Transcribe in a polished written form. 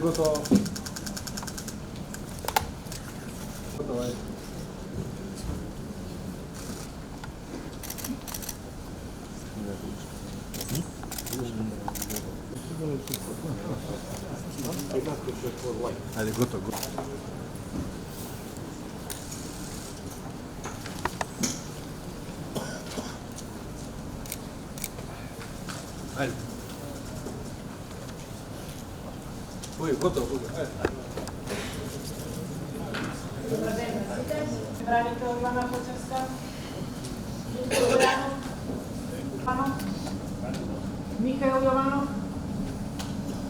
Gotovo. Gotovo je. Ajde, gotovo. Ajde. Oj, gotovo. Ajde. Dobar den, branitelj Ivana Kočevska, Mihael Jovanov,